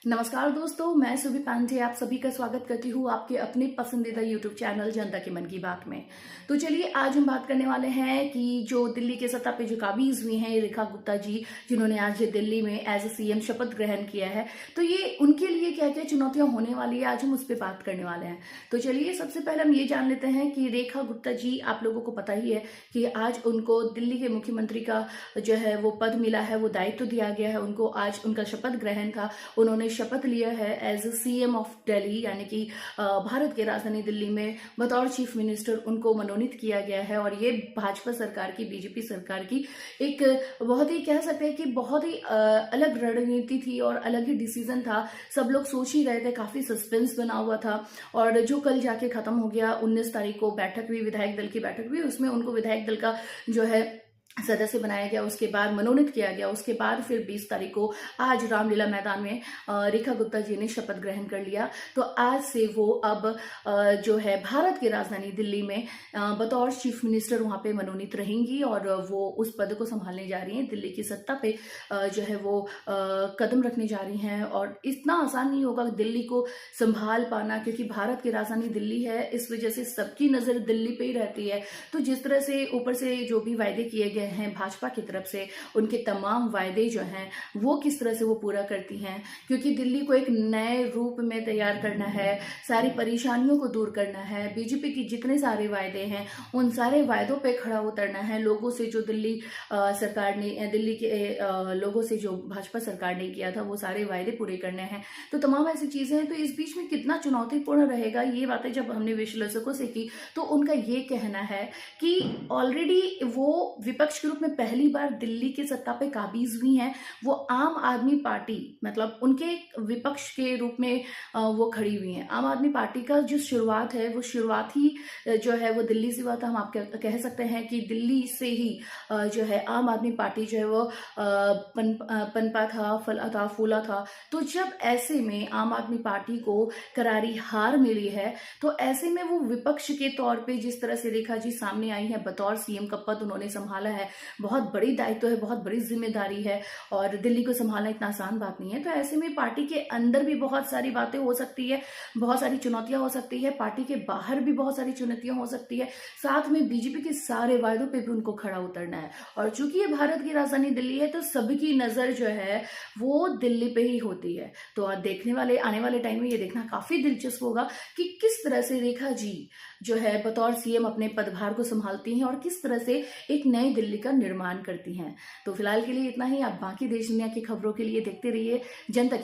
नमस्कार दोस्तों, मैं सुबी पांडे आप सभी का स्वागत करती हूँ आपके अपने पसंदीदा यूट्यूब चैनल जनता के मन की बात में। तो चलिए आज हम बात करने वाले हैं कि जो दिल्ली के सत्ता पे जो काबिज हुई हैं रेखा गुप्ता जी, जिन्होंने आज दिल्ली में एज ए सीएम शपथ ग्रहण किया है, तो ये उनके लिए क्या क्या चुनौतियां होने वाली है, आज हम उस पर बात करने वाले हैं। तो चलिए सबसे पहले हम ये जान लेते हैं कि रेखा गुप्ता जी, आप लोगों को पता ही है कि आज उनको दिल्ली के मुख्यमंत्री का जो है वो पद मिला है, वो दायित्व दिया गया है उनको। आज उनका शपथ ग्रहण का उन्होंने शपथ लिया है एज सीएम ऑफ दिल्ली, यानी कि भारत के राजधानी दिल्ली में बतौर चीफ मिनिस्टर उनको मनोनीत किया गया है। और ये भाजपा सरकार की, बीजेपी सरकार की एक बहुत ही कह सकते हैं कि बहुत ही अलग रणनीति थी और अलग ही डिसीजन था। सब लोग सोच ही रहे थे, काफी सस्पेंस बना हुआ था। और जो कल जाके खत्म हो गया, 19 तारीख को बैठक हुई, विधायक दल की बैठक हुई, उसमें उनको विधायक दल का जो है सदस्य बनाया गया, उसके बाद मनोनीत किया गया। उसके बाद फिर 20 तारीख को आज रामलीला मैदान में रेखा गुप्ता जी ने शपथ ग्रहण कर लिया। तो आज से वो अब जो है भारत की राजधानी दिल्ली में बतौर चीफ मिनिस्टर वहां पे मनोनीत रहेंगी और वो उस पद को संभालने जा रही हैं। दिल्ली की सत्ता पे जो है वो कदम रखने जा रही हैं। और इतना आसान नहीं होगा दिल्ली को संभाल पाना, क्योंकि भारत की राजधानी दिल्ली है, इस वजह से सबकी नजर दिल्ली पे ही रहती है। तो जिस तरह से ऊपर से जो भी वायदे किए गए हैं भाजपा की तरफ से, उनके तमाम वायदे जो हैं वो किस तरह से वो पूरा करती हैं, क्योंकि दिल्ली को एक नए रूप में तैयार करना है, सारी परेशानियों को दूर करना है। बीजेपी की जितने सारे वायदे हैं उन सारे वायदों पे खड़ा उतरना है। लोगों से जो दिल्ली सरकार ने, दिल्ली के लोगों से जो भाजपा सरकार ने किया था, वो सारे वायदे पूरे करने हैं। तो तमाम ऐसी चीजें हैं। तो इस बीच में कितना चुनौतीपूर्ण रहेगा, ये बातें जब हमने विश्लेषकों से की तो उनका ये कहना है कि ऑलरेडी वो विपक्ष के रूप में पहली बार दिल्ली की सत्ता पे काबिज हुई हैं। वो आम आदमी पार्टी, मतलब उनके विपक्ष के रूप में वो खड़ी हुई हैं। आम आदमी पार्टी का जो शुरुआत है, वो शुरुआत ही जो है वो दिल्ली से हुआ था। हम आप कह सकते हैं कि दिल्ली से ही जो है आम आदमी पार्टी जो है वो पनपा था, फला था, फूला था। तो जब ऐसे में आम आदमी पार्टी को करारी हार मिली है, तो ऐसे में वो विपक्ष के तौर पे जिस तरह से रेखा जी सामने आई है, बतौर सीएम का पद उन्होंने संभाला है, बहुत बड़ी दायित्व है, बहुत बड़ी जिम्मेदारी है और दिल्ली को संभालना इतना आसान बात नहीं है। तो ऐसे में पार्टी के अंदर भी बहुत सारी बातें हो सकती है, बहुत सारी चुनौतियां हो सकती है, पार्टी के बाहर भी बहुत सारी चुनौतियां हो सकती है। साथ में बीजेपी के सारे वायदों पे भी उनको खड़ा उतरना है। और चूंकि ये भारत की राजधानी दिल्ली है, तो सबकी नजर जो है वो दिल्ली पे ही होती है। तो देखने वाले आने वाले टाइम में ये देखना काफी दिलचस्प होगा कि किस तरह से रेखा जी जो है बतौर सीएम अपने पदभार को संभालती हैं और किस तरह से एक नई दिल्ली का निर्माण करती हैं। तो फिलहाल के लिए इतना ही। आप बाकी देश दुनिया की खबरों के लिए देखते रहिए जनता